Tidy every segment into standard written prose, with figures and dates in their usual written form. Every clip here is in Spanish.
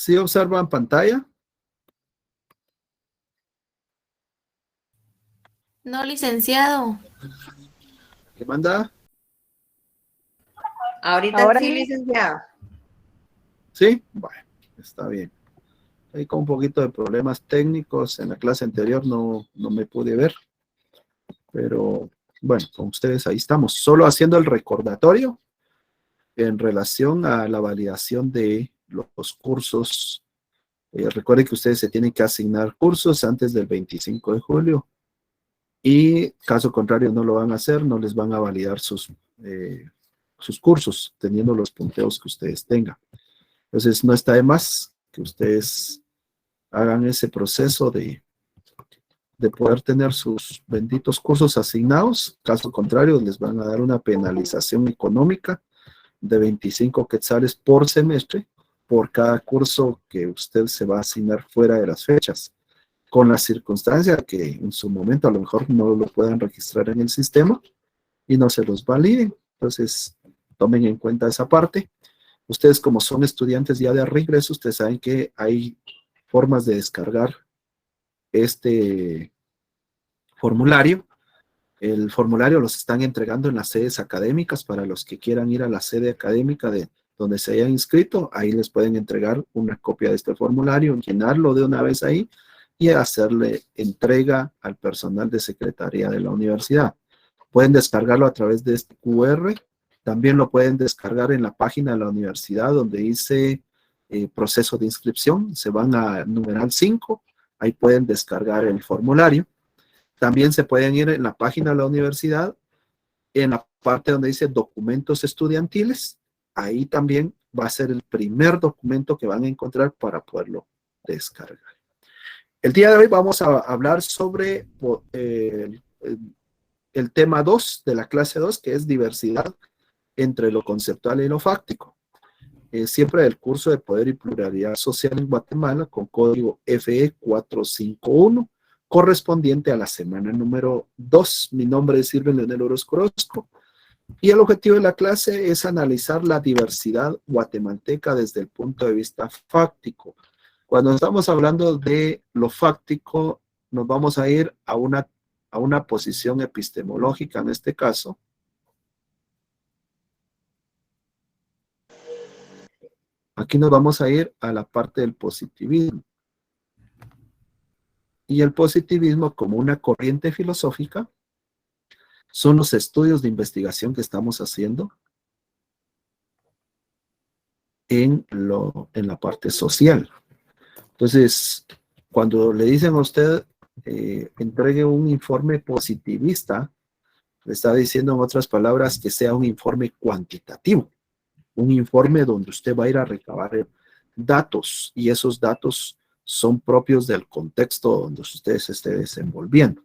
¿Sí observan pantalla? No, licenciado. ¿Qué manda? Ahorita sí, licenciado. ¿Sí? Bueno, está bien. Hay con un poquito de problemas técnicos. En la clase anterior no me pude ver. Pero bueno, con ustedes ahí estamos. Solo haciendo el recordatorio en relación a la validación de los cursos. Recuerden que ustedes se tienen que asignar cursos antes del 25 de julio. Y caso contrario no lo van a hacer, no les van a validar sus cursos, teniendo los punteos que ustedes tengan. Entonces, no está de más que ustedes hagan ese proceso de poder tener sus benditos cursos asignados. Caso contrario, les van a dar una penalización económica de 25 quetzales por semestre por cada curso que usted se va a asignar fuera de las fechas, con la circunstancia que en su momento a lo mejor no lo puedan registrar en el sistema y no se los validen. Entonces, tomen en cuenta esa parte. Ustedes, como son estudiantes ya de reingreso, ustedes saben que hay formas de descargar este formulario. El formulario los están entregando en las sedes académicas para los que quieran ir a la sede académica de donde se hayan inscrito. Ahí les pueden entregar una copia de este formulario, llenarlo de una vez ahí y hacerle entrega al personal de secretaría de la universidad. Pueden descargarlo a través de este QR. También lo pueden descargar en la página de la universidad donde dice proceso de inscripción. Se van a numeral 5. Ahí pueden descargar el formulario. También se pueden ir en la página de la universidad, en la parte donde dice documentos estudiantiles. Ahí también va a ser el primer documento que van a encontrar para poderlo descargar. El día de hoy vamos a hablar sobre el tema 2 de la clase 2, que es diversidad entre lo conceptual y lo fáctico. Siempre el curso de Poder y Pluralidad Social en Guatemala, con código FE 451, correspondiente a la semana número 2. Mi nombre es Irvin Leonel Orozco y el objetivo de la clase es analizar la diversidad guatemalteca desde el punto de vista fáctico. Cuando estamos hablando de lo fáctico, nos vamos a ir a una posición epistemológica en este caso. Aquí nos vamos a ir a la parte del positivismo. Y el positivismo, como una corriente filosófica, son los estudios de investigación que estamos haciendo en la parte social. Entonces, cuando le dicen a usted, entregue un informe positivista, le está diciendo en otras palabras que sea un informe cuantitativo, un informe donde usted va a ir a recabar datos y esos datos son propios del contexto donde usted se esté desenvolviendo.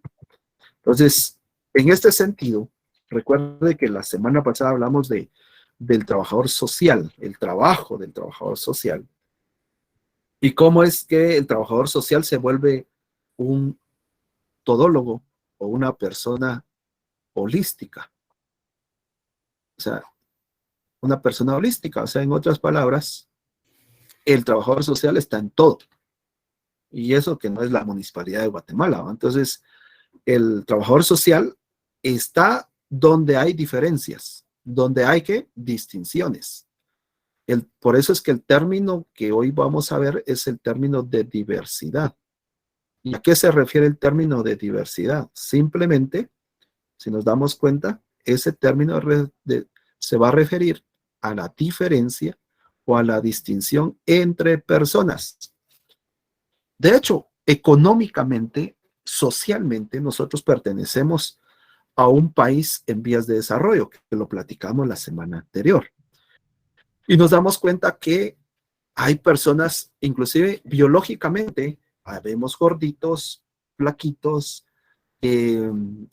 Entonces, en este sentido, recuerde que la semana pasada hablamos del trabajador social, el trabajo del trabajador social, y cómo es que el trabajador social se vuelve un todólogo o una persona holística. O sea, una persona holística, o sea, en otras palabras, el trabajador social está en todo. Y eso que no es la municipalidad de Guatemala, ¿no? Entonces, el trabajador social está donde hay diferencias, donde hay ¿qué? Distinciones. Por eso es que el término que hoy vamos a ver es el término de diversidad. ¿Y a qué se refiere el término de diversidad? Simplemente, si nos damos cuenta, ese término se va a referir a la diferencia o a la distinción entre personas. De hecho, económicamente, socialmente, nosotros pertenecemos a un país en vías de desarrollo, que lo platicamos la semana anterior. Y nos damos cuenta que hay personas, inclusive biológicamente, habemos gorditos, flaquitos,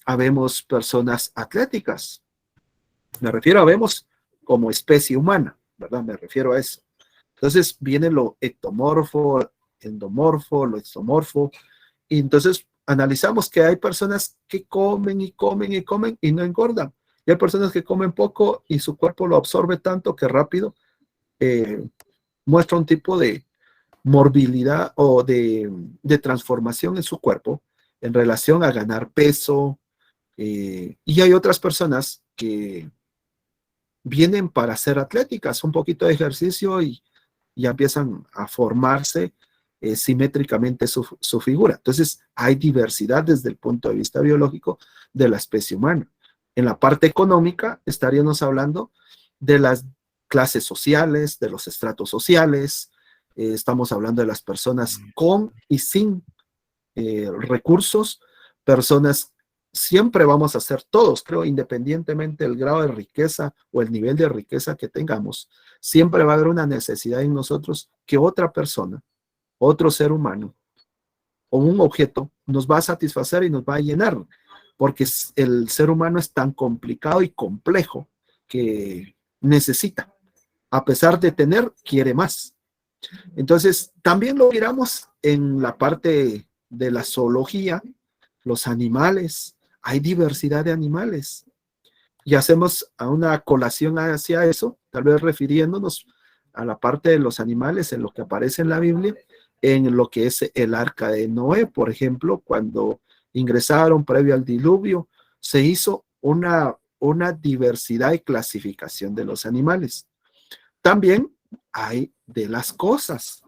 habemos personas atléticas. Me refiero a habemos como especie humana, ¿verdad? Me refiero a eso. Entonces viene lo ectomorfo, endomorfo, lo exomorfo, y entonces analizamos que hay personas que comen y comen y comen y no engordan. Y hay personas que comen poco y su cuerpo lo absorbe tanto que rápido muestra un tipo de morbilidad o de transformación en su cuerpo en relación a ganar peso. Y hay otras personas que vienen para hacer atléticas, un poquito de ejercicio y ya empiezan a formarse simétricamente su figura. Entonces, hay diversidad desde el punto de vista biológico de la especie humana. En la parte económica, estaríamos hablando de las clases sociales, de los estratos sociales, estamos hablando de las personas con y sin recursos, personas, siempre vamos a ser todos, creo, independientemente del grado de riqueza o el nivel de riqueza que tengamos, siempre va a haber una necesidad en nosotros que otra persona, otro ser humano o un objeto nos va a satisfacer y nos va a llenar, porque el ser humano es tan complicado y complejo que necesita, a pesar de tener, quiere más. Entonces, también lo miramos en la parte de la zoología, los animales, hay diversidad de animales. Y hacemos una colación hacia eso, tal vez refiriéndonos a la parte de los animales en lo que aparece en la Biblia, en lo que es el arca de Noé, por ejemplo, cuando ingresaron previo al diluvio, se hizo una diversidad y clasificación de los animales. También hay de las cosas,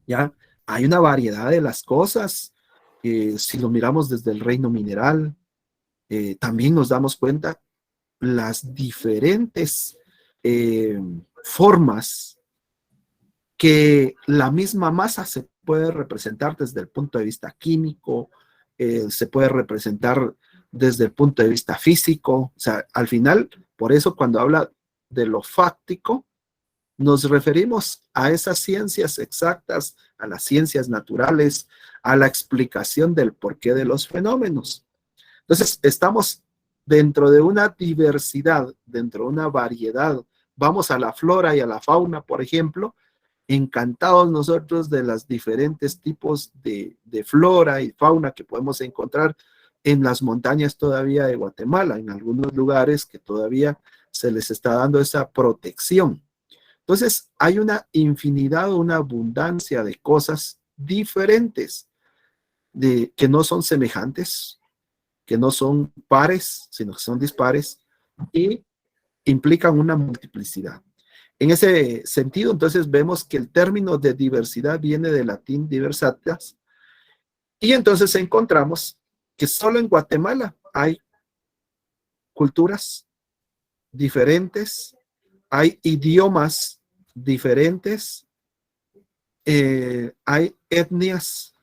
¿ya? Hay una variedad de las cosas. Si lo miramos desde el reino mineral, también nos damos cuenta las diferentes formas que la misma masa se puede representar desde el punto de vista químico, se puede representar desde el punto de vista físico. O sea, al final, por eso cuando habla de lo fáctico, nos referimos a esas ciencias exactas, a las ciencias naturales, a la explicación del porqué de los fenómenos. Entonces, estamos dentro de una diversidad, dentro de una variedad. Vamos a la flora y a la fauna, por ejemplo, encantados nosotros de los diferentes tipos de flora y fauna que podemos encontrar en las montañas todavía de Guatemala, en algunos lugares que todavía se les está dando esa protección. Entonces, hay una infinidad, una abundancia de cosas diferentes, que no son semejantes, que no son pares, sino que son dispares y implican una multiplicidad. En ese sentido, entonces, vemos que el término de diversidad viene del latín diversatas y entonces encontramos que solo en Guatemala hay culturas diferentes, hay idiomas diferentes, hay etnias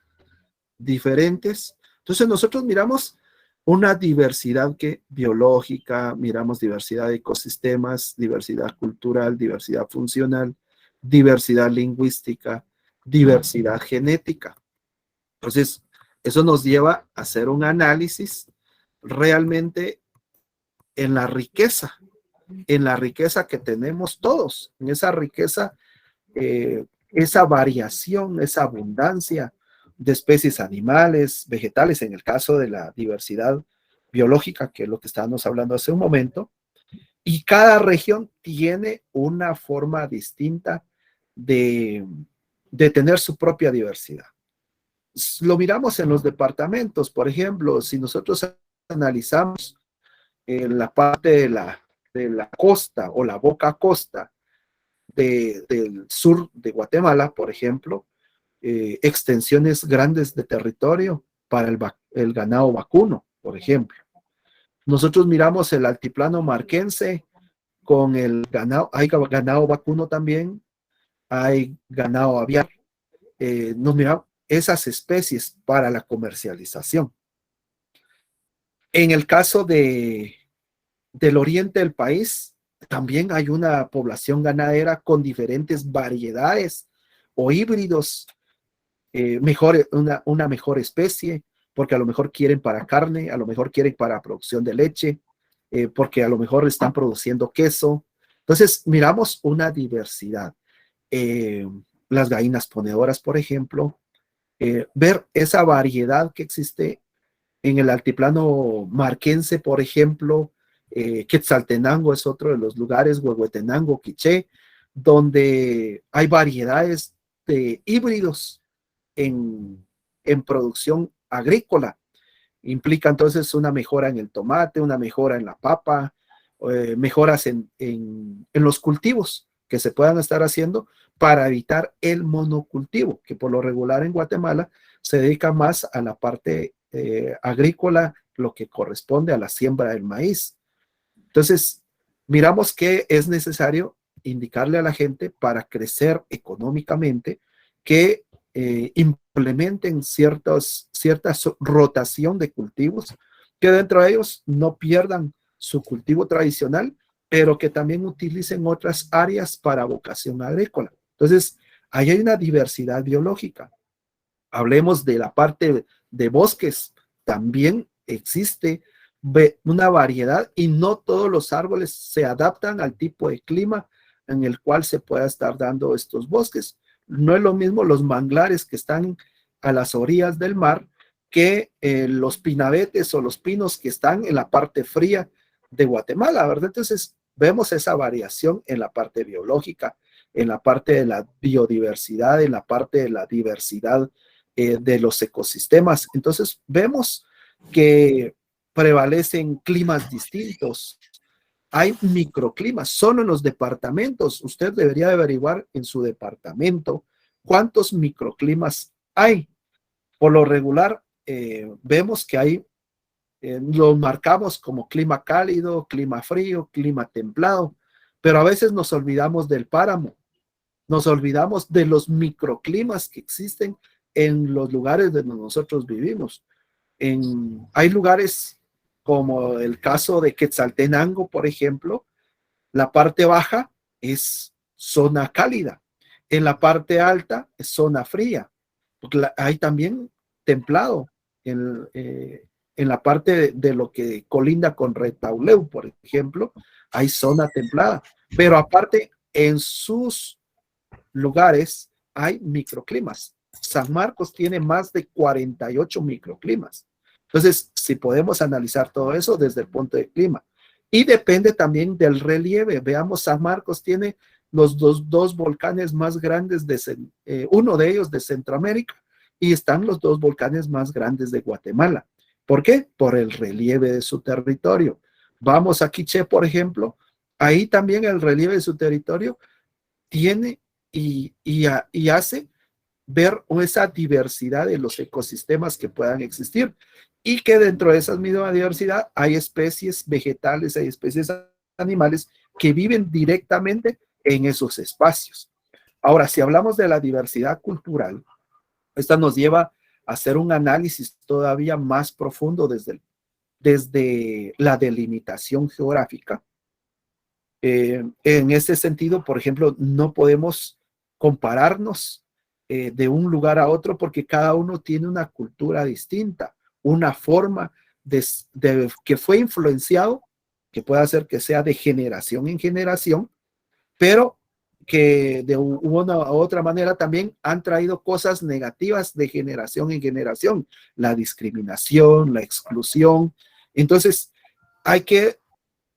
diferentes. Entonces nosotros miramos una diversidad biológica, miramos diversidad de ecosistemas, diversidad cultural, diversidad funcional, diversidad lingüística, diversidad genética. Entonces, eso nos lleva a hacer un análisis realmente en la riqueza que tenemos todos, en esa riqueza, esa variación, esa abundancia de especies animales, vegetales, en el caso de la diversidad biológica, que es lo que estábamos hablando hace un momento, y cada región tiene una forma distinta de tener su propia diversidad. Lo miramos en los departamentos, por ejemplo, si nosotros analizamos la parte de la costa o la boca costa del sur de Guatemala, por ejemplo, extensiones grandes de territorio para el ganado vacuno, por ejemplo. Nosotros miramos el altiplano marquense con el ganado, hay ganado vacuno también, hay ganado aviar. Nos miramos esas especies para la comercialización. En el caso del oriente del país, también hay una población ganadera con diferentes variedades o híbridos, una mejor especie, porque a lo mejor quieren para carne, a lo mejor quieren para producción de leche, porque a lo mejor están produciendo queso. Entonces, miramos una diversidad. Las gallinas ponedoras, por ejemplo, ver esa variedad que existe en el altiplano marquense, por ejemplo, Quetzaltenango es otro de los lugares, Huehuetenango, Quiché, donde hay variedades de híbridos en producción agrícola. Implica entonces una mejora en el tomate, una mejora en la papa, mejoras en los cultivos que se puedan estar haciendo para evitar el monocultivo, que por lo regular en Guatemala se dedica más a la parte agrícola, lo que corresponde a la siembra del maíz. Entonces, miramos que es necesario indicarle a la gente para crecer económicamente que implementen cierta rotación de cultivos, que dentro de ellos no pierdan su cultivo tradicional, pero que también utilicen otras áreas para vocación agrícola. Entonces, ahí hay una diversidad biológica. Hablemos de la parte de bosques, también existe una variedad y no todos los árboles se adaptan al tipo de clima en el cual se pueda estar dando estos bosques. No es lo mismo los manglares que están a las orillas del mar que los pinabetes o los pinos que están en la parte fría de Guatemala, ¿verdad? Entonces, vemos esa variación en la parte biológica, en la parte de la biodiversidad, en la parte de la diversidad de los ecosistemas. Entonces, vemos que prevalecen climas distintos. Hay microclimas, solo en los departamentos. Usted debería averiguar en su departamento cuántos microclimas hay. Por lo regular, vemos que hay, lo marcamos como clima cálido, clima frío, clima templado, pero a veces nos olvidamos del páramo, nos olvidamos de los microclimas que existen en los lugares donde nosotros vivimos. Hay lugares como el caso de Quetzaltenango, por ejemplo, la parte baja es zona cálida, en la parte alta es zona fría, porque hay también templado en la parte de lo que colinda con Retauleu, por ejemplo, hay zona templada, pero aparte en sus lugares hay microclimas. San Marcos tiene más de 48 microclimas. Entonces, si podemos analizar todo eso desde el punto de clima. Y depende también del relieve. Veamos, San Marcos tiene los dos volcanes más grandes, uno de ellos de Centroamérica, y están los dos volcanes más grandes de Guatemala. ¿Por qué? Por el relieve de su territorio. Vamos a Quiché, por ejemplo, ahí también el relieve de su territorio tiene y hace ver esa diversidad de los ecosistemas que puedan existir y que dentro de esa misma diversidad hay especies vegetales, hay especies animales que viven directamente en esos espacios. Ahora, si hablamos de la diversidad cultural, esta nos lleva a hacer un análisis todavía más profundo desde la delimitación geográfica. En este sentido, por ejemplo, no podemos compararnos de un lugar a otro porque cada uno tiene una cultura distinta, una forma que fue influenciado, que puede hacer que sea de generación en generación, pero que de una u otra manera también han traído cosas negativas de generación en generación, la discriminación, la exclusión. Entonces, hay que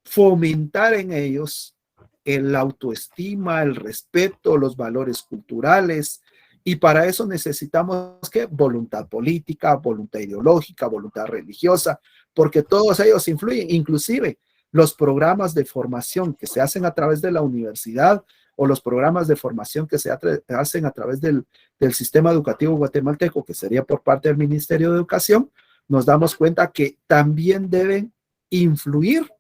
fomentar en ellos la autoestima, el respeto, los valores culturales, y para eso necesitamos ¿qué? Voluntad política, voluntad ideológica, voluntad religiosa, porque todos ellos influyen, inclusive los programas de formación que se hacen a través de la universidad o los programas de formación que se hacen a través del sistema educativo guatemalteco, que sería por parte del Ministerio de Educación, nos damos cuenta que también deben influir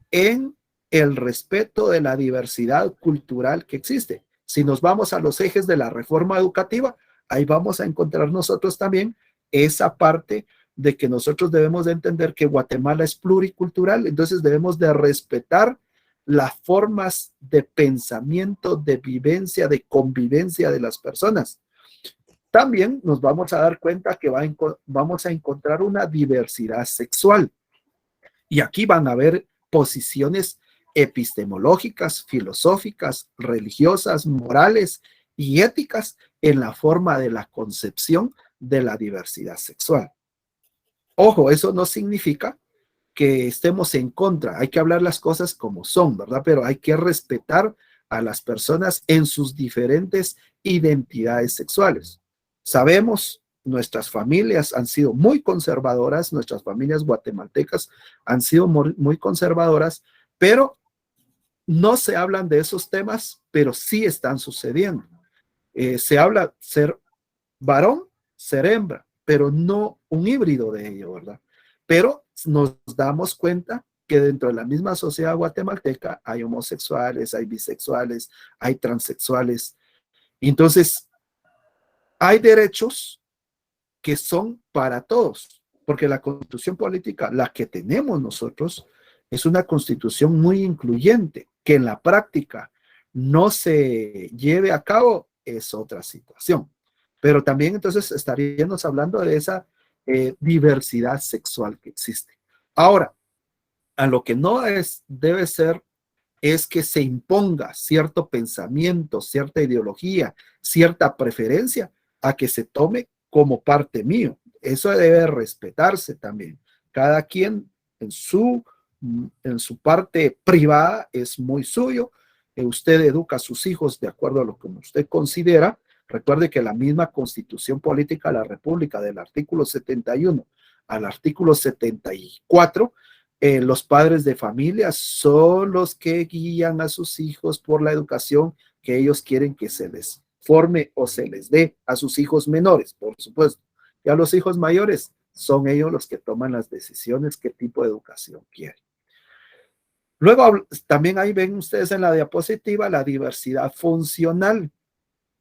en el respeto de la diversidad cultural que existe. Si nos vamos a los ejes de la reforma educativa, ahí vamos a encontrar nosotros también esa parte de que nosotros debemos de entender que Guatemala es pluricultural, entonces debemos de respetar las formas de pensamiento, de vivencia, de convivencia de las personas. También nos vamos a dar cuenta que vamos a encontrar una diversidad sexual. Y aquí van a haber posiciones epistemológicas, filosóficas, religiosas, morales y éticas en la forma de la concepción de la diversidad sexual. Ojo, eso no significa que estemos en contra, hay que hablar las cosas como son, ¿verdad? Pero hay que respetar a las personas en sus diferentes identidades sexuales. Sabemos, nuestras familias han sido muy conservadoras, nuestras familias guatemaltecas han sido muy conservadoras, pero no se hablan de esos temas, pero sí están sucediendo. Se habla ser varón, ser hembra, pero no un híbrido de ello, ¿verdad? Pero nos damos cuenta que dentro de la misma sociedad guatemalteca hay homosexuales, hay bisexuales, hay transexuales. Entonces, hay derechos que son para todos, porque la constitución política, la que tenemos nosotros, es una constitución muy incluyente, que en la práctica no se lleve a cabo es otra situación. Pero también entonces estaríamos hablando de esa diversidad sexual que existe. Ahora, a lo que no debe ser es que se imponga cierto pensamiento, cierta ideología, cierta preferencia a que se tome como parte mío. Eso debe respetarse también. Cada quien en su parte privada es muy suyo. Usted educa a sus hijos de acuerdo a lo que usted considera. Recuerde que la misma Constitución Política de la República, del artículo 71 al artículo 74, los padres de familia son los que guían a sus hijos por la educación que ellos quieren que se les forme o se les dé a sus hijos menores, por supuesto. Y a los hijos mayores son ellos los que toman las decisiones qué tipo de educación quieren. Luego, también ahí ven ustedes en la diapositiva la diversidad funcional.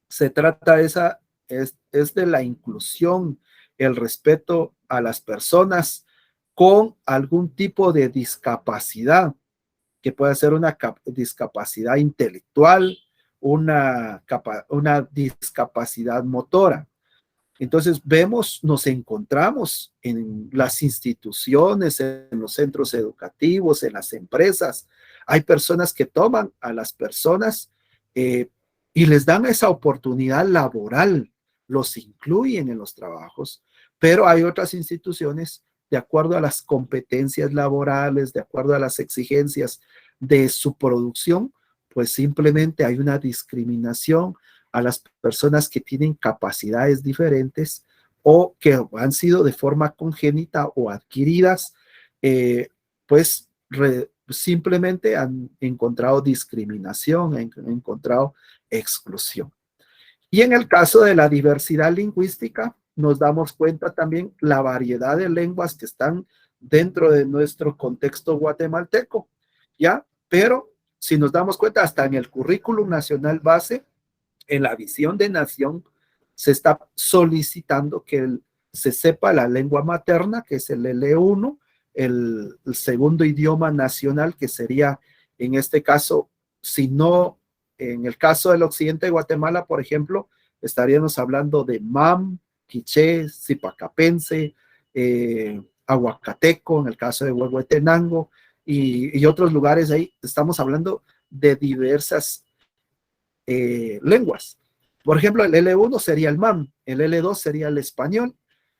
Se trata es de la inclusión, el respeto a las personas con algún tipo de discapacidad, que puede ser una discapacidad intelectual, una discapacidad motora. Entonces nos encontramos en las instituciones, en los centros educativos, en las empresas. Hay personas que toman a las personas y les dan esa oportunidad laboral, los incluyen en los trabajos, pero hay otras instituciones, de acuerdo a las competencias laborales, de acuerdo a las exigencias de su producción, pues simplemente hay una discriminación a las personas que tienen capacidades diferentes o que han sido de forma congénita o adquiridas, pues simplemente han encontrado discriminación, han encontrado exclusión. Y en el caso de la diversidad lingüística, nos damos cuenta también la variedad de lenguas que están dentro de nuestro contexto guatemalteco, ¿ya? Pero si nos damos cuenta, hasta en el currículum nacional base, en la visión de nación, se está solicitando que se sepa la lengua materna, que es el L1, el segundo idioma nacional, que sería, en este caso, si no, en el caso del occidente de Guatemala, por ejemplo, estaríamos hablando de MAM, quiché, zipacapense, aguacateco, en el caso de Huehuetenango, y otros lugares ahí, estamos hablando de diversas lenguas. Por ejemplo, el L1 sería el MAM, el L2 sería el español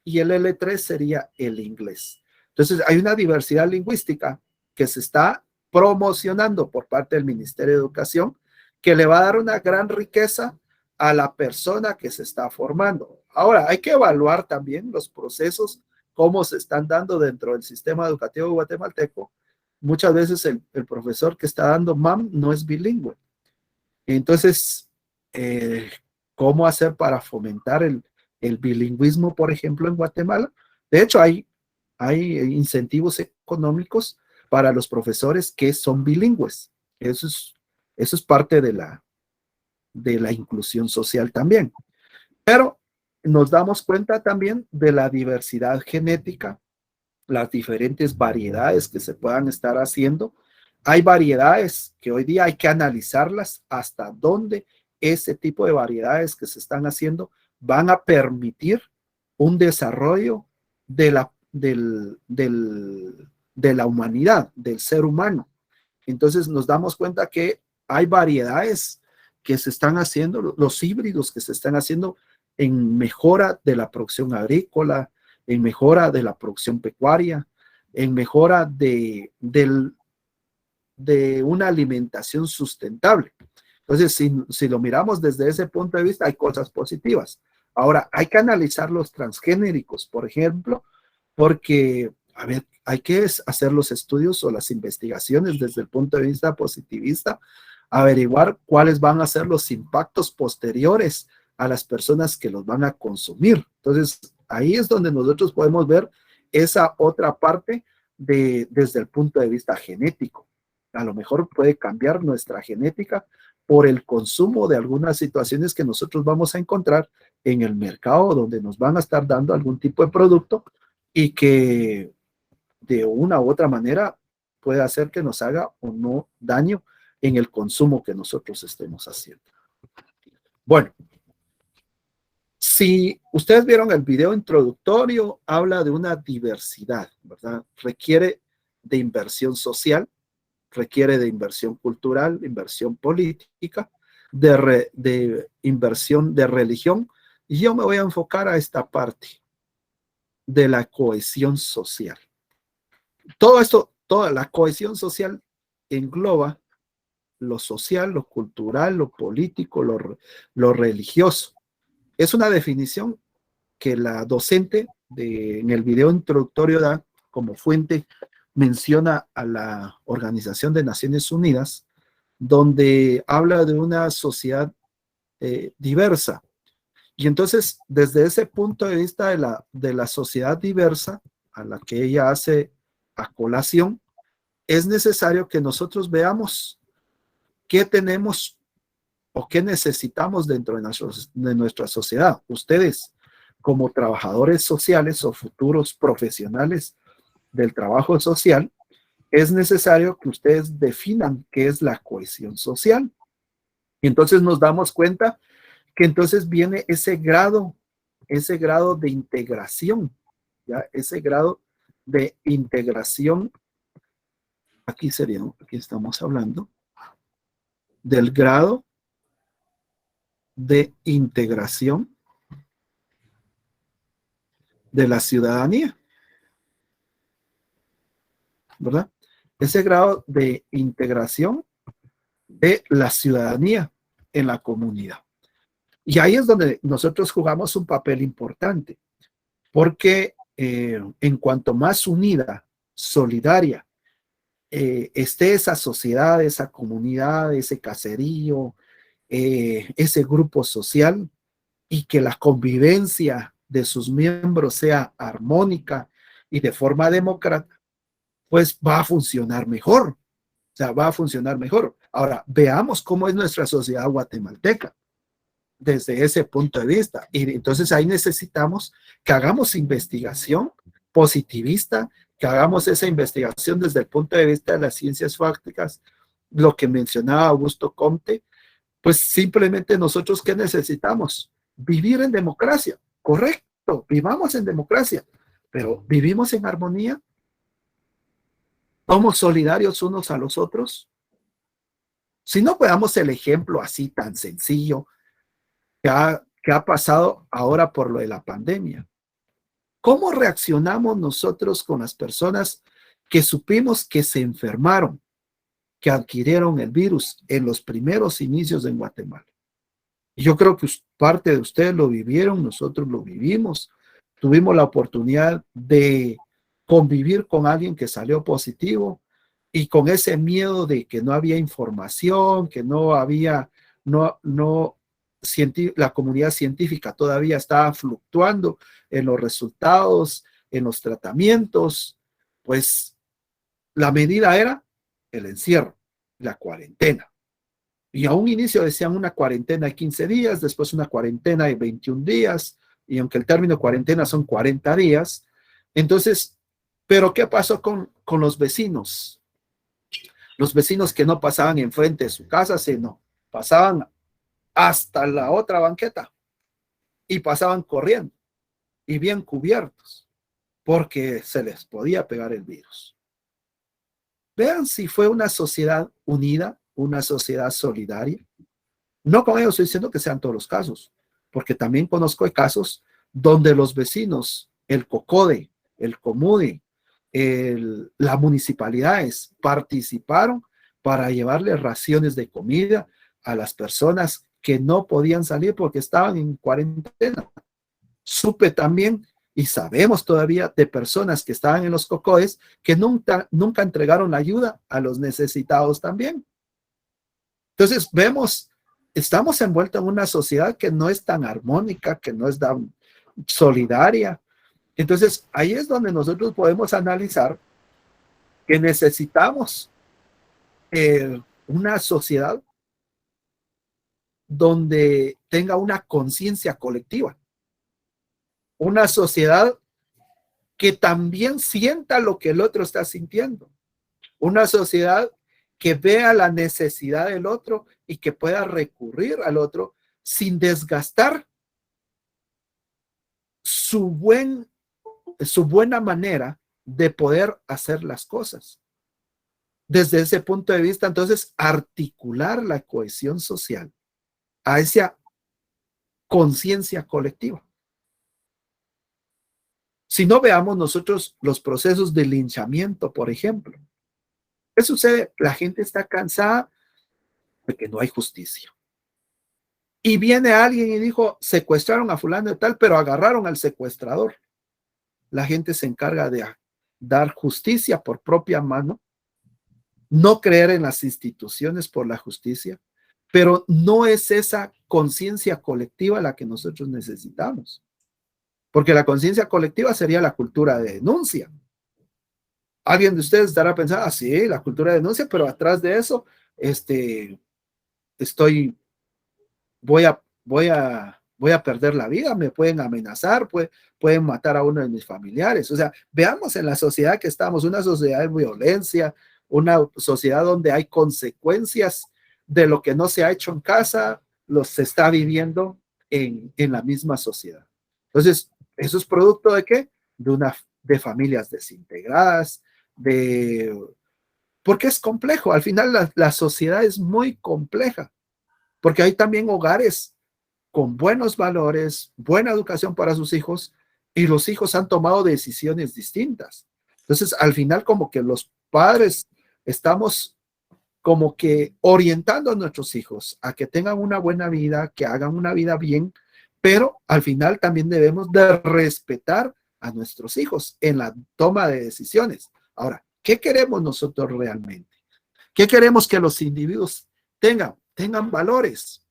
y el L3 sería el inglés. Entonces, hay una diversidad lingüística que se está promocionando por parte del Ministerio de Educación, que le va a dar una gran riqueza a la persona que se está formando. Ahora, hay que evaluar también los procesos, cómo se están dando dentro del sistema educativo guatemalteco. Muchas veces el profesor que está dando MAM no es bilingüe. Entonces, ¿cómo hacer para fomentar el bilingüismo, por ejemplo, en Guatemala? De hecho, hay incentivos económicos para los profesores que son bilingües. Eso es parte de la inclusión social también. Pero nos damos cuenta también de la diversidad genética, las diferentes variedades que se puedan estar haciendo. Hay variedades que hoy día hay que analizarlas hasta dónde ese tipo de variedades que se están haciendo van a permitir un desarrollo de la humanidad, del ser humano. Entonces nos damos cuenta que hay variedades que se están haciendo, los híbridos que se están haciendo en mejora de la producción agrícola, en mejora de la producción pecuaria, en mejora de una alimentación sustentable. Entonces, si lo miramos desde ese punto de vista, hay cosas positivas. Ahora, hay que analizar los transgénicos, por ejemplo, porque, a ver, hay que hacer los estudios o las investigaciones desde el punto de vista positivista, averiguar cuáles van a ser los impactos posteriores a las personas que los van a consumir. Entonces, ahí es donde nosotros podemos ver esa otra parte desde el punto de vista genético. A lo mejor puede cambiar nuestra genética por el consumo de algunas situaciones que nosotros vamos a encontrar en el mercado, donde nos van a estar dando algún tipo de producto y que de una u otra manera puede hacer que nos haga o no daño en el consumo que nosotros estemos haciendo. Bueno, si ustedes vieron el video introductorio, habla de una diversidad, ¿verdad? Requiere de inversión social, requiere de inversión cultural, inversión política, de inversión de religión, y yo me voy a enfocar a esta parte de la cohesión social. Todo esto, toda la cohesión social engloba lo social, lo cultural, lo político, lo religioso. Es una definición que la docente en el video introductorio da como fuente, menciona a la Organización de Naciones Unidas, donde habla de una sociedad diversa. Y entonces, desde ese punto de vista de la sociedad diversa a la que ella hace a colación, es necesario que nosotros veamos qué tenemos o qué necesitamos dentro de nuestra sociedad. Ustedes, como trabajadores sociales o futuros profesionales del trabajo social, es necesario que ustedes definan qué es la cohesión social. Y entonces nos damos cuenta que entonces viene ese grado de integración, ¿ya? Ese grado de integración, aquí estamos hablando del grado de integración de la ciudadanía, ¿verdad? Ese grado de integración de la ciudadanía en la comunidad. Y ahí es donde nosotros jugamos un papel importante, porque en cuanto más unida, solidaria, esté esa sociedad, esa comunidad, ese caserío, ese grupo social, y que la convivencia de sus miembros sea armónica y de forma democrática, pues va a funcionar mejor. O sea, va a funcionar mejor. Ahora, veamos cómo es nuestra sociedad guatemalteca desde ese punto de vista. Y entonces ahí necesitamos que hagamos investigación positivista, que hagamos esa investigación desde el punto de vista de las ciencias fácticas, lo que mencionaba Augusto Comte, pues simplemente nosotros, ¿qué necesitamos? Vivir en democracia, correcto, vivamos en democracia, pero ¿vivimos en armonía? ¿Somos solidarios unos a los otros? Si no podamos el ejemplo así tan sencillo que ha pasado ahora por lo de la pandemia. ¿Cómo reaccionamos nosotros con las personas que supimos que se enfermaron, que adquirieron el virus en los primeros inicios en Guatemala? Yo creo que parte de ustedes lo vivieron, nosotros lo vivimos. Tuvimos la oportunidad de convivir con alguien que salió positivo y con ese miedo de que no había información, que no había, la comunidad científica todavía estaba fluctuando en los resultados, en los tratamientos, pues la medida era el encierro, la cuarentena. Y a un inicio decían una cuarentena de 15 días, después una cuarentena de 21 días, y aunque el término cuarentena son 40 días, entonces, ¿pero qué pasó con los vecinos? Los vecinos que no pasaban enfrente de su casa, sino pasaban hasta la otra banqueta y pasaban corriendo y bien cubiertos porque se les podía pegar el virus. Vean si fue una sociedad unida, una sociedad solidaria. No con ello estoy diciendo que sean todos los casos, porque también conozco casos donde los vecinos, el COCODE, el COMUDE, las municipalidades participaron para llevarle raciones de comida, a las personas que no podían salir porque estaban en cuarentena. Supe también y sabemos todavía de personas que estaban en los cocoes que nunca entregaron la ayuda a los necesitados también. Entonces vemos, estamos envueltos en una sociedad que no es tan armónica, que no es tan solidaria. Entonces ahí es donde nosotros podemos analizar que necesitamos una sociedad donde tenga una conciencia colectiva, una sociedad que también sienta lo que el otro está sintiendo, una sociedad que vea la necesidad del otro y que pueda recurrir al otro sin desgastar su buena manera de poder hacer las cosas. Desde ese punto de vista, entonces, articular la cohesión social a esa conciencia colectiva. Si no, veamos nosotros los procesos de linchamiento, por ejemplo. ¿Qué sucede? La gente está cansada de que no hay justicia. Y viene alguien y dijo, secuestraron a fulano de tal, pero agarraron al secuestrador. La gente se encarga de dar justicia por propia mano, no creer en las instituciones por la justicia, pero no es esa conciencia colectiva la que nosotros necesitamos. Porque la conciencia colectiva sería la cultura de denuncia. Alguien de ustedes estará pensando, sí, la cultura de denuncia, pero atrás de eso, voy a perder la vida, me pueden amenazar, pueden matar a uno de mis familiares. O sea, veamos en la sociedad que estamos, una sociedad de violencia, una sociedad donde hay consecuencias de lo que no se ha hecho en casa, se está viviendo en la misma sociedad. Entonces, ¿eso es producto de qué? De familias desintegradas, porque es complejo. Al final la sociedad es muy compleja, porque hay también hogares con buenos valores, buena educación para sus hijos, y los hijos han tomado decisiones distintas. Entonces, al final, como que los padres estamos como que orientando a nuestros hijos a que tengan una buena vida, que hagan una vida bien, pero al final también debemos de respetar a nuestros hijos en la toma de decisiones. Ahora, ¿qué queremos nosotros realmente? ¿Qué queremos que los individuos tengan? Tengan valores,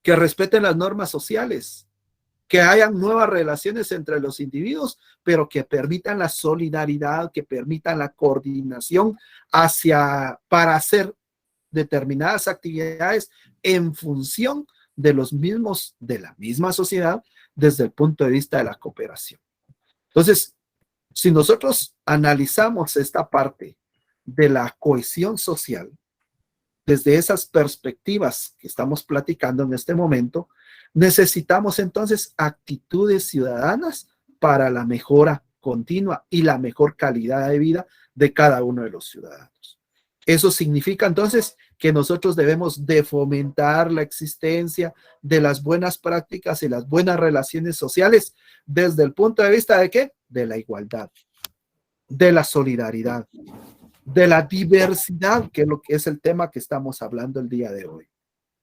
que respeten las normas sociales, que hayan nuevas relaciones entre los individuos, pero que permitan la solidaridad, que permitan la coordinación para hacer determinadas actividades en función de la misma sociedad desde el punto de vista de la cooperación. Entonces, si nosotros analizamos esta parte de la cohesión social desde esas perspectivas que estamos platicando en este momento, necesitamos entonces actitudes ciudadanas para la mejora continua y la mejor calidad de vida de cada uno de los ciudadanos. Eso significa entonces que nosotros debemos de fomentar la existencia de las buenas prácticas y las buenas relaciones sociales desde el punto de vista de ¿qué? De la igualdad, de la solidaridad, de la diversidad, que es lo que es el tema que estamos hablando el día de hoy.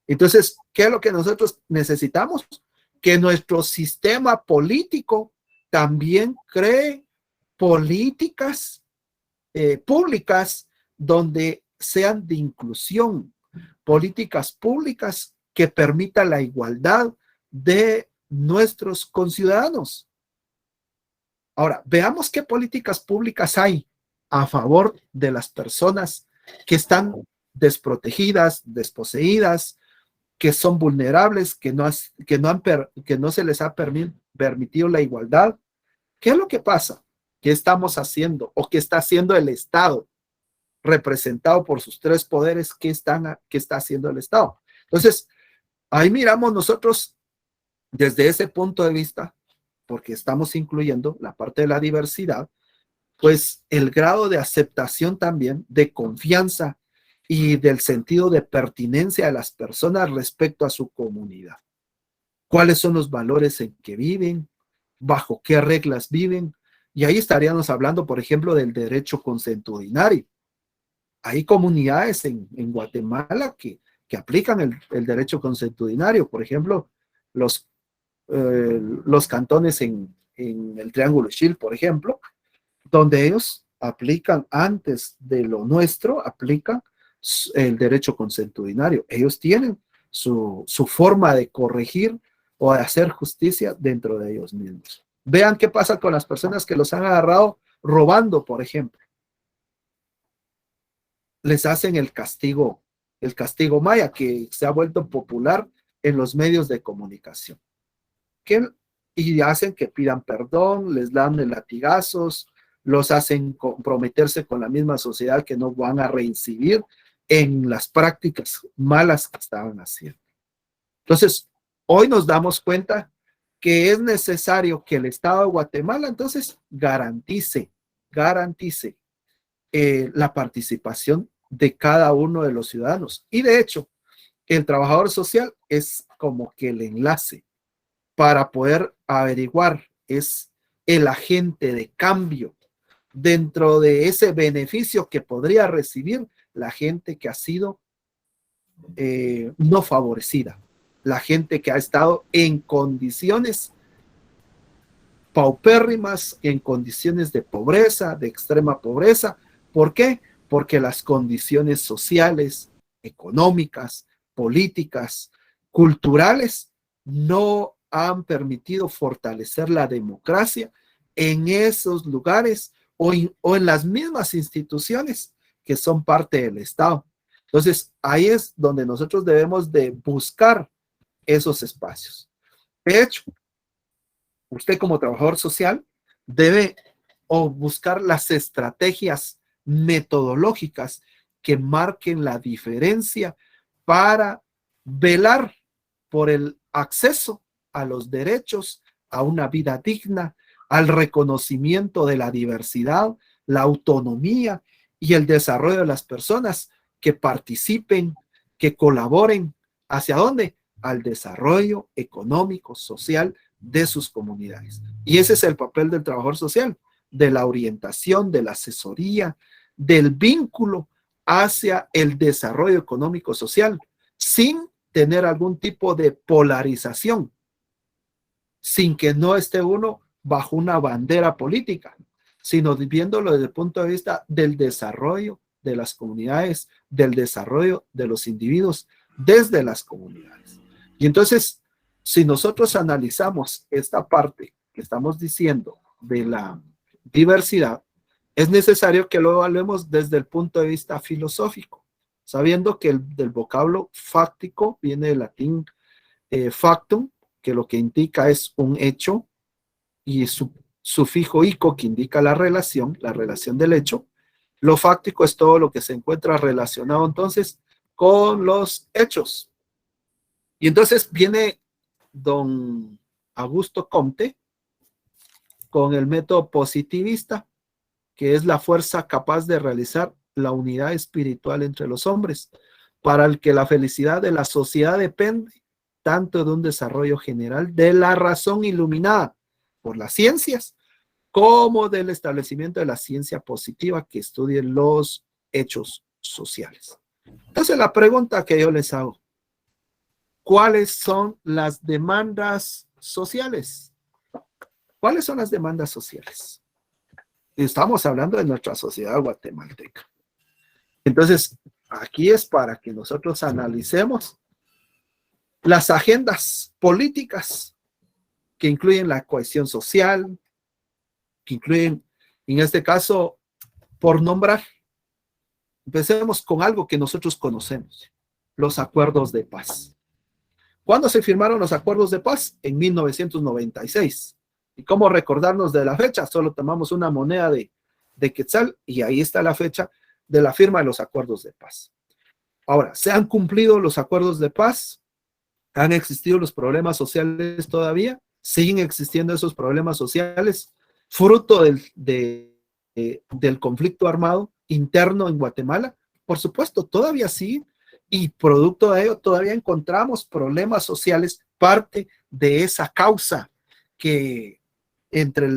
Entonces, ¿qué es lo que nosotros necesitamos? Que nuestro sistema político también cree políticas públicas donde sean de inclusión, políticas públicas que permitan la igualdad de nuestros conciudadanos. Ahora, veamos qué políticas públicas hay a favor de las personas que están desprotegidas, desposeídas, que son vulnerables, que no se les ha permitido la igualdad. ¿Qué es lo que pasa? ¿Qué estamos haciendo? ¿O qué está haciendo el Estado? Representado por sus tres poderes, ¿qué está haciendo el Estado? Entonces, ahí miramos nosotros desde ese punto de vista, porque estamos incluyendo la parte de la diversidad, pues el grado de aceptación también, de confianza y del sentido de pertinencia de las personas respecto a su comunidad. ¿Cuáles son los valores en que viven? ¿Bajo qué reglas viven? Y ahí estaríamos hablando, por ejemplo, del derecho consuetudinario. Hay comunidades en Guatemala que que aplican el derecho consuetudinario. Por ejemplo, los cantones en el Triángulo Shield, por ejemplo, donde ellos aplican antes de lo nuestro, aplican el derecho consuetudinario. Ellos tienen su forma de corregir o de hacer justicia dentro de ellos mismos. Vean qué pasa con las personas que los han agarrado robando, por ejemplo. Les hacen el castigo maya, que se ha vuelto popular en los medios de comunicación. Y hacen que pidan perdón, les dan de latigazos, los hacen comprometerse con la misma sociedad, que no van a reincidir en las prácticas malas que estaban haciendo. Entonces, hoy nos damos cuenta que es necesario que el Estado de Guatemala entonces garantice la participación de cada uno de los ciudadanos. Y de hecho, el trabajador social es como que el enlace para poder averiguar, es el agente de cambio dentro de ese beneficio que podría recibir la gente que ha sido no favorecida, la gente que ha estado en condiciones paupérrimas, en condiciones de pobreza, de extrema pobreza. ¿Por qué? Porque las condiciones sociales, económicas, políticas, culturales no han permitido fortalecer la democracia en esos lugares o en las mismas instituciones que son parte del Estado. Entonces, ahí es donde nosotros debemos de buscar esos espacios. De hecho, usted como trabajador social debe buscar las estrategias metodológicas que marquen la diferencia para velar por el acceso a los derechos, a una vida digna, al reconocimiento de la diversidad, la autonomía y el desarrollo de las personas que participen, que colaboren. ¿Hacia dónde? Al desarrollo económico, social de sus comunidades. Y ese es el papel del trabajador social, de la orientación, de la asesoría, del vínculo hacia el desarrollo económico social, sin tener algún tipo de polarización, sin que no esté uno bajo una bandera política, sino viéndolo desde el punto de vista del desarrollo de las comunidades, del desarrollo de los individuos desde las comunidades. Y entonces, si nosotros analizamos esta parte que estamos diciendo de la diversidad, es necesario que lo evaluemos desde el punto de vista filosófico, sabiendo que del vocablo fáctico viene del latín factum, que lo que indica es un hecho, y su sufijo ico, que indica la relación del hecho. Lo fáctico es todo lo que se encuentra relacionado entonces con los hechos. Y entonces viene don Augusto Comte con el método positivista, que es la fuerza capaz de realizar la unidad espiritual entre los hombres, para el que la felicidad de la sociedad depende tanto de un desarrollo general de la razón iluminada por las ciencias, como del establecimiento de la ciencia positiva que estudie los hechos sociales. Entonces, la pregunta que yo les hago: ¿cuáles son las demandas sociales? ¿Cuáles son las demandas sociales? Estamos hablando de nuestra sociedad guatemalteca. Entonces, aquí es para que nosotros analicemos las agendas políticas que incluyen la cohesión social, que incluyen, en este caso, por nombrar. Empecemos con algo que nosotros conocemos: los acuerdos de paz. ¿Cuándo se firmaron los acuerdos de paz? En 1996. ¿Y cómo recordarnos de la fecha? Solo tomamos una moneda de quetzal y ahí está la fecha de la firma de los acuerdos de paz. Ahora, ¿se han cumplido los acuerdos de paz? ¿Han existido los problemas sociales todavía? ¿Siguen existiendo esos problemas sociales fruto del conflicto armado interno en Guatemala? Por supuesto, todavía sí. Y producto de ello todavía encontramos problemas sociales, parte de esa causa que entre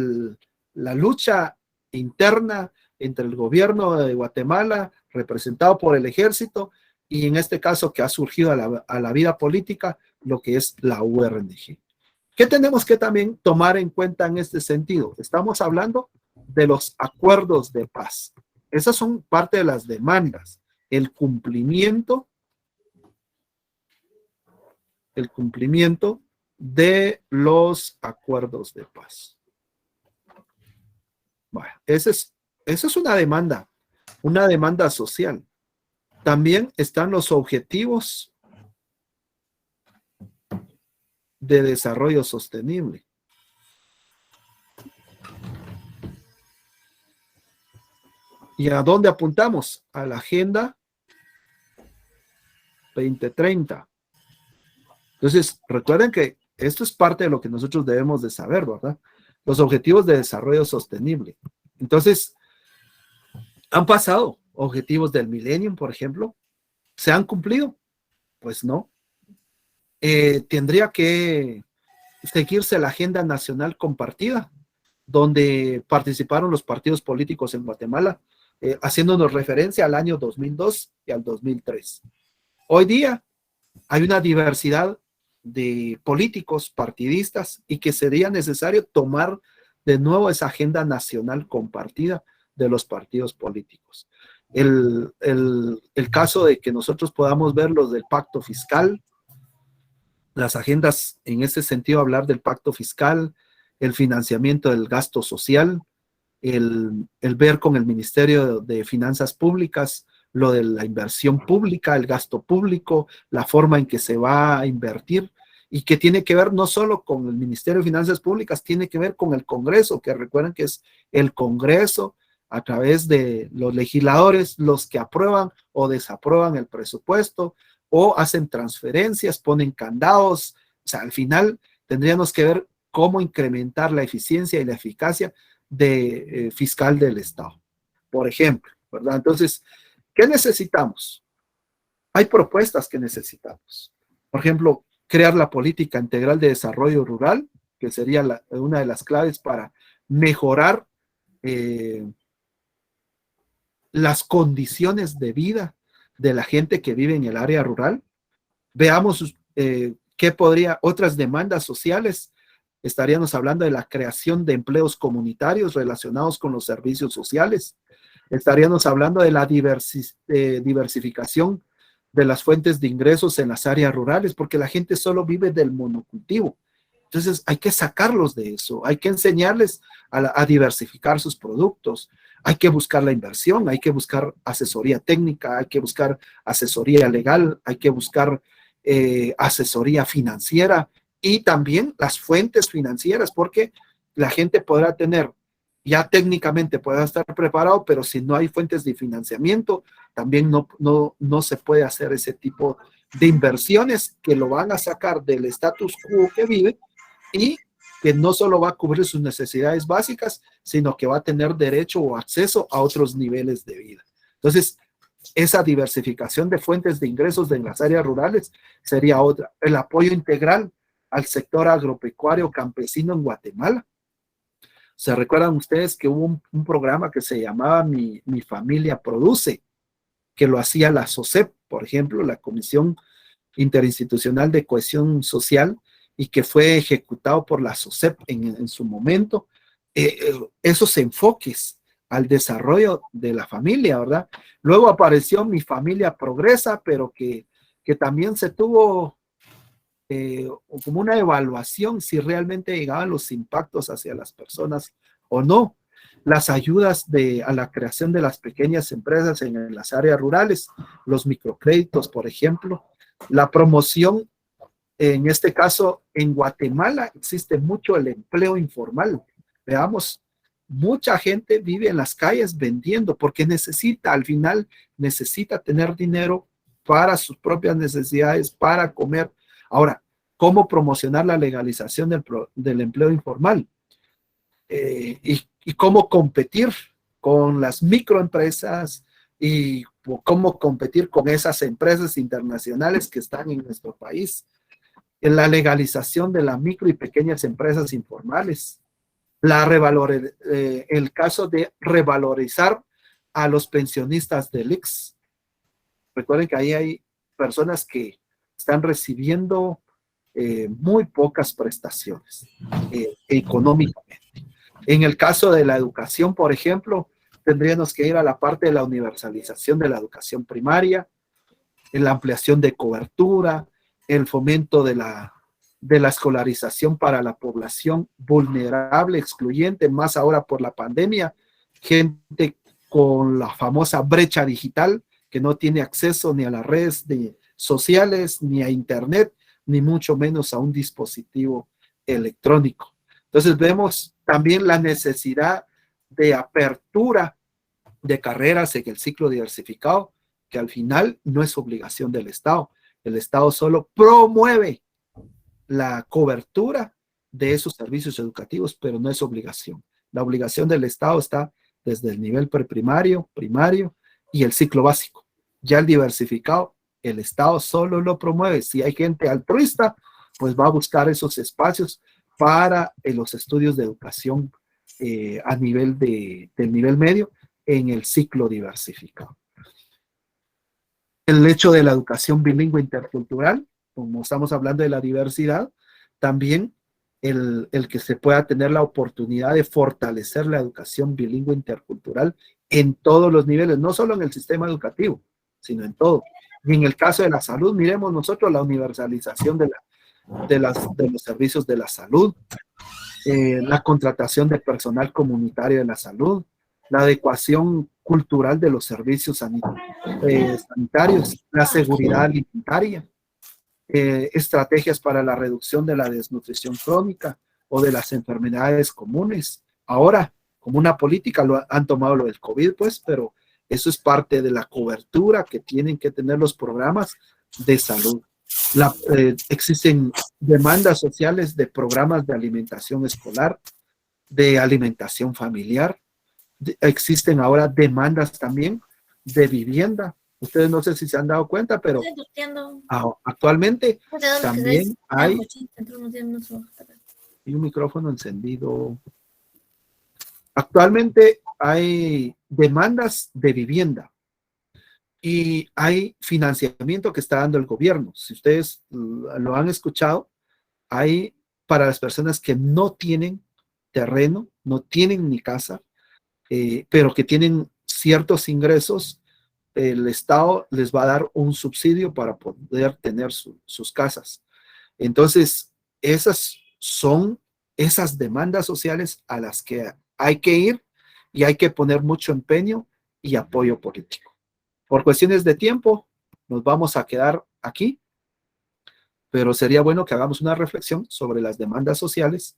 la lucha interna entre el gobierno de Guatemala, representado por el ejército, y en este caso que ha surgido a la vida política, lo que es la URNG. ¿Qué tenemos que también tomar en cuenta en este sentido? Estamos hablando de los acuerdos de paz. Esas son parte de las demandas, el cumplimiento de los acuerdos de paz. Bueno, esa es una demanda social. También están los objetivos de desarrollo sostenible. ¿Y a dónde apuntamos? A la Agenda 2030. Entonces, recuerden que esto es parte de lo que nosotros debemos de saber, ¿verdad? Los objetivos de desarrollo sostenible. Entonces, han pasado objetivos del Millennium, por ejemplo. ¿Se han cumplido? Pues no. Tendría que seguirse la Agenda Nacional Compartida, donde participaron los partidos políticos en Guatemala, haciéndonos referencia al año 2002 y al 2003. Hoy día hay una diversidad de políticos partidistas y que sería necesario tomar de nuevo esa agenda nacional compartida de los partidos políticos. El caso de que nosotros podamos ver los del pacto fiscal, las agendas en ese sentido, hablar del pacto fiscal, el financiamiento del gasto social, el ver con el Ministerio de Finanzas Públicas lo de la inversión pública, el gasto público, la forma en que se va a invertir y que tiene que ver no solo con el Ministerio de Finanzas Públicas, tiene que ver con el Congreso, que recuerden que es el Congreso a través de los legisladores los que aprueban o desaprueban el presupuesto o hacen transferencias, ponen candados. O sea, al final tendríamos que ver cómo incrementar la eficiencia y la eficacia fiscal del Estado, por ejemplo, ¿verdad? Entonces, ¿qué necesitamos? Hay propuestas que necesitamos. Por ejemplo, crear la política integral de desarrollo rural, que sería una de las claves para mejorar las condiciones de vida de la gente que vive en el área rural. Veamos qué podría, otras demandas sociales. Estaríamos hablando de la creación de empleos comunitarios relacionados con los servicios sociales. Estaríamos hablando de la diversificación de las fuentes de ingresos en las áreas rurales, porque la gente solo vive del monocultivo. Entonces hay que sacarlos de eso, hay que enseñarles a diversificar sus productos, hay que buscar la inversión, hay que buscar asesoría técnica, hay que buscar asesoría legal, hay que buscar asesoría financiera y también las fuentes financieras, porque la gente podrá tener, ya técnicamente podrá estar preparado, pero si no hay fuentes de financiamiento, también no se puede hacer ese tipo de inversiones que lo van a sacar del status quo que vive y que no solo va a cubrir sus necesidades básicas, sino que va a tener derecho o acceso a otros niveles de vida. Entonces, esa diversificación de fuentes de ingresos de las áreas rurales sería otra. El apoyo integral al sector agropecuario campesino en Guatemala. ¿Se recuerdan ustedes que hubo un programa que se llamaba Mi Familia Produce, que lo hacía la SOCEP, por ejemplo, la Comisión Interinstitucional de Cohesión Social, y que fue ejecutado por la SOCEP en su momento? Esos enfoques al desarrollo de la familia, ¿verdad? Luego apareció Mi Familia Progresa, pero que también se tuvo como una evaluación si realmente llegaban los impactos hacia las personas o no. Las ayudas a la creación de las pequeñas empresas en las áreas rurales, los microcréditos, por ejemplo, la promoción, en este caso, en Guatemala existe mucho el empleo informal. Veamos, mucha gente vive en las calles vendiendo porque al final necesita tener dinero para sus propias necesidades, para comer. Ahora, ¿cómo promocionar la legalización del empleo informal? Y cómo competir con las microempresas y cómo competir con esas empresas internacionales que están en nuestro país. En la legalización de las micro y pequeñas empresas informales. El caso de revalorizar a los pensionistas del IX. Recuerden que ahí hay personas que están recibiendo muy pocas prestaciones económicamente. En el caso de la educación, por ejemplo, tendríamos que ir a la parte de la universalización de la educación primaria, en la ampliación de cobertura, el fomento de la escolarización para la población vulnerable, excluyente, más ahora por la pandemia, gente con la famosa brecha digital, que no tiene acceso ni a las redes sociales, ni a internet, ni mucho menos a un dispositivo electrónico. Entonces vemos también la necesidad de apertura de carreras en el ciclo diversificado, que al final no es obligación del Estado. El Estado solo promueve la cobertura de esos servicios educativos, pero no es obligación. La obligación del Estado está desde el nivel preprimario, primario y el ciclo básico. Ya el diversificado, el Estado solo lo promueve. Si hay gente altruista, pues va a buscar esos espacios para los estudios de educación a nivel del nivel medio en el ciclo diversificado. El hecho de la educación bilingüe intercultural, como estamos hablando de la diversidad, también el que se pueda tener la oportunidad de fortalecer la educación bilingüe intercultural en todos los niveles, no solo en el sistema educativo, sino en todo. Y en el caso de la salud, miremos nosotros la universalización de los servicios de la salud, la contratación de personal comunitario de la salud, la adecuación cultural de los servicios sanitarios, la seguridad alimentaria, estrategias para la reducción de la desnutrición crónica o de las enfermedades comunes. Ahora, como una política, han tomado lo del COVID, pues, pero eso es parte de la cobertura que tienen que tener los programas de salud. Existen demandas sociales de programas de alimentación escolar, de alimentación familiar. Existen ahora demandas también de vivienda. Ustedes no sé si se han dado cuenta, pero actualmente también hay un micrófono encendido. Actualmente hay demandas de vivienda y hay financiamiento que está dando el gobierno. Si ustedes lo han escuchado, hay para las personas que no tienen terreno, no tienen ni casa, pero que tienen ciertos ingresos, el Estado les va a dar un subsidio para poder tener sus casas. Entonces, esas son esas demandas sociales a las que hay que ir y hay que poner mucho empeño y apoyo político. Por cuestiones de tiempo, nos vamos a quedar aquí, pero sería bueno que hagamos una reflexión sobre las demandas sociales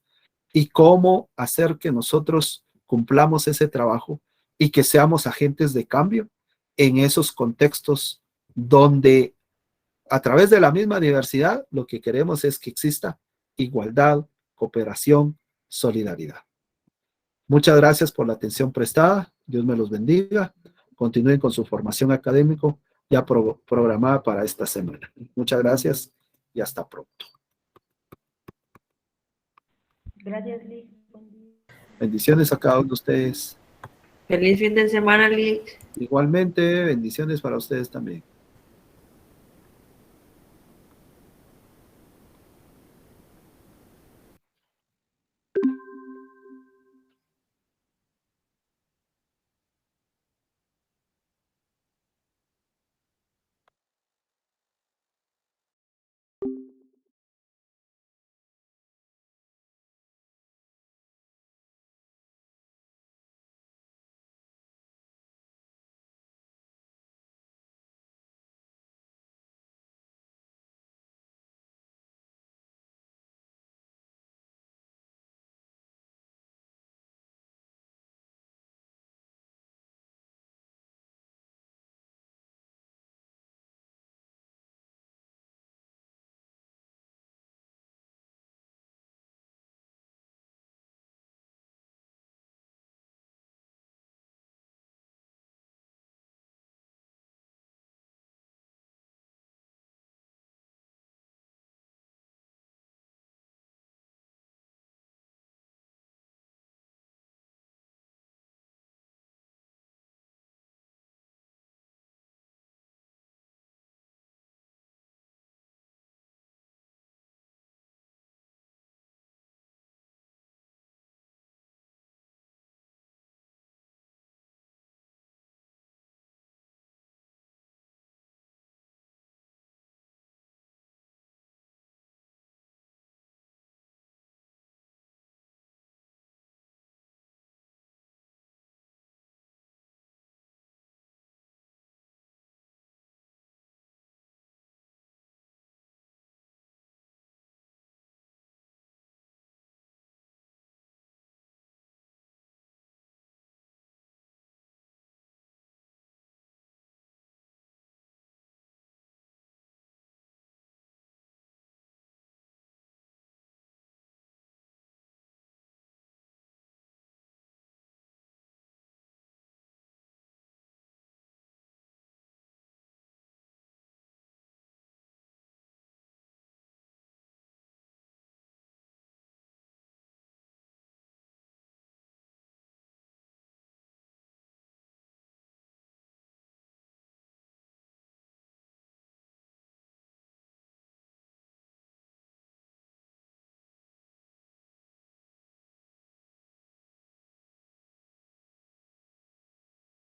y cómo hacer que nosotros cumplamos ese trabajo y que seamos agentes de cambio en esos contextos donde a través de la misma diversidad lo que queremos es que exista igualdad, cooperación, solidaridad. Muchas gracias por la atención prestada. Dios me los bendiga. Continúen con su formación académica ya programada para esta semana. Muchas gracias y hasta pronto. Gracias, Liz. Bendiciones a cada uno de ustedes. Feliz fin de semana, Liz. Igualmente, bendiciones para ustedes también.